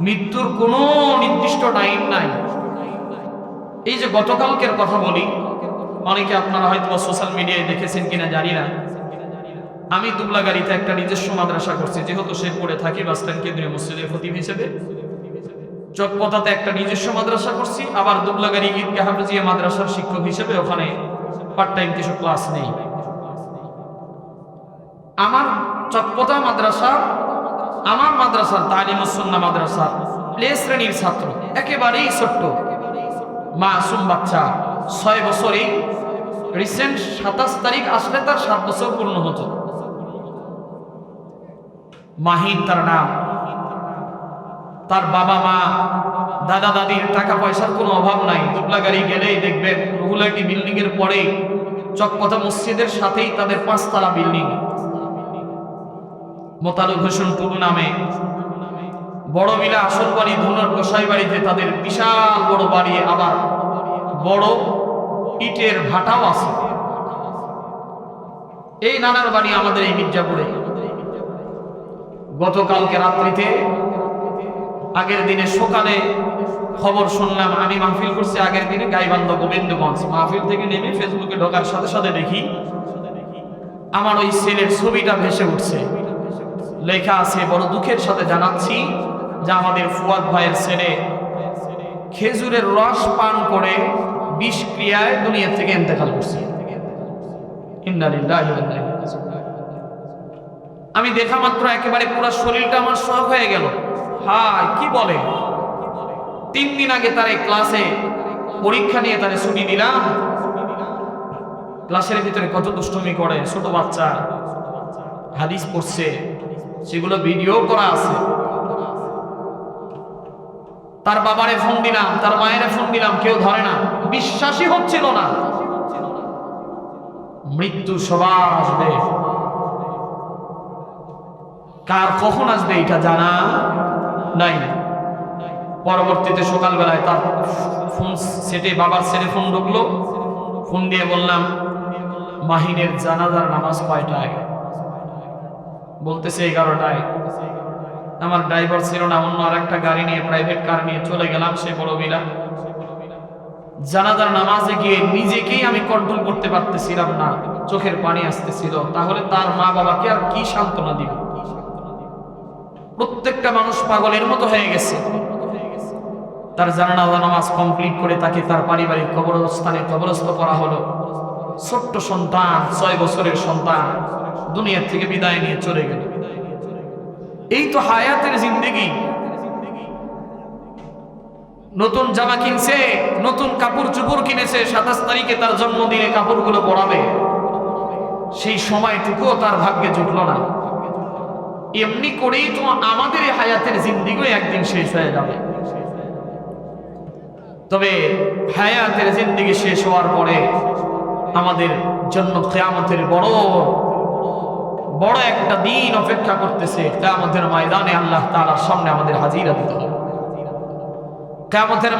মৃত্যুর কোনো নির্দিষ্ট টাইম নাই। এই যে গতকালকের কথা বলি, অনেকে আপনারা হয়তো সোশ্যাল মিডিয়ায় দেখেছেন কিনা জানি না, আমি দুবলাগাড়িতে একটা নিজস্ব মাদ্রাসা করছি, যেহেতু সে পড়ে থাকি বাসস্ট্যান্ড কেন্দ্রীয় মসজিদের খতিব হিসেবে। চকপতাতে একটা নিজস্ব মাদ্রাসা করছি, আবার দুবলাগাড়ি ঈদগাহ হাফেজিয়া মাদ্রাসার শিক্ষক হিসেবে ওখানে পার্ট টাইম কিছু ক্লাস নেই। আমার চকপতা মাদ্রাসা, আমার মাদ্রাসার তালিমুস সুন্নাহ মাদ্রাসা প্লে শ্রেণীর ছাত্র, একেবারেই ছোট্ট মাসুম বাচ্চা, 6 বছরেই রিসেন্ট 27 তারিখ আসলে তার 7 বছর পূর্ণ হতো। মাহিন তার নাম। তার বাবা মা দাদা দাদির টাকা পয়সার কোনো অভাব নাই। দুবলাগাড়ি গেলেই দেখবেন রুহুলাইটি বিল্ডিং এর পরে চকপতা মসজিদের সাথেই তাদের 5 তলা বিল্ডিং। মোতালুব হোসেন টুডু নামে বড় বিলা আসল বাড়ি ধুনার গোসাই বাড়িতে তাদের বিশাল বড় বাড়ি, আবার বড় ইটের ভাটাও আছে। এই নানার বাড়ি আমাদের এই মির্জাপুরে। গতকালকে রাত্রিতে, আগের দিনে সকালে খবর শুনলাম, আমি মাহফিল করছি আগের দিনে গাইবান্ধা গোবিন্দগঞ্জ। মাহফিল থেকে নেমে ফেসবুকে ঢোকার সাথে সাথে দেখি আমার ওই ছেলের ছবিটা ভেসে উঠছে। লেখা আছে, বড় দুঃখের সাথে জানাচ্ছি যে আমাদের ফুয়াদ ভাইয়ের ছেলে খেজুরের রস পান করে বিষক্রিয়ায় দুনিয়া থেকে ইন্তেকাল করছে। ইন্না লিল্লাহি ওয়া ইন্না ইলাইহি রাজিউন। আমি দেখা মাত্র একেবারে পুরো শরীরটা আমার শক হয়ে গেল। হায়, কি বলে! 3 দিন আগে তার এই ক্লাসে পরীক্ষা নিয়ে তারে ছুটি দিলাম। ক্লাসের ভিতরে কত দুষ্টুমি করে, ছোট বাচ্চা হাদিস পড়ছে, সেগুলো ভিডিও করা আছে। তার বাবারে ফোন দিলাম, তার মায়ের ফোন দিলাম, কেউ ধরে না। বিশ্বাসই হচ্ছিল না। মৃত্যু সবার আসবে, কার কখন আসবে এটা জানা নাই। পরবর্তীতে সকালবেলায় তার ফোন সেটে বাবার ছেলে ফোন ঢুকলো। ফোন দিয়ে বললাম, মাহিনের জানাজার নামাজ কয়টায়? বলতেছে 11টায়। আমার ড্রাইভার ছিল না, অন্য আর একটা গাড়ি নিয়ে, প্রাইভেট কার নিয়ে চলে গেলাম সে বড় বিলা। জানাজার নামাজে গিয়ে নিজেকেই আমি কন্ট্রোল করতে পারতেছিলাম না, চোখের পানি আসতেছিল। তাহলে তার মা বাবাকে আর কি সান্ত্বনা দিব? প্রত্যেকটা মানুষ পাগলের মতো হয়ে গেছে। তার জানাজা নামাজ কমপ্লিট করে তাকে তার পারিবারিক কবরস্থানে কবরস্থ করা হলো। ছোট্ট সন্তান, 6 বছরের সন্তান দুনিয়া থেকে বিদায় নিয়ে চলে গেল। এই তো হায়াতের জিন্দেগি। নতুন জামা কিনছে, নতুন কাপড় চোপড় কিনেছে, 27 তারিখে তার জন্মদিনে কাপড়গুলো পরাবে, সেই সময়টুকুও তার ভাগ্যে জুটল না। এমনি করেই তো আমাদের এই হায়াতের জিন্দেগি একদিন শেষ হয়ে যাবে। তবে হায়াতের জিন্দেগি শেষ হওয়ার পরে আমাদের জন্য কিয়ামতের বড় বড় একটা দিন অপেক্ষা করতেছে। কিয়ামতের ময়দানে আল্লাহ তাআলার সামনে আমাদের হাজিরা দিতে হবে। কিয়ামতের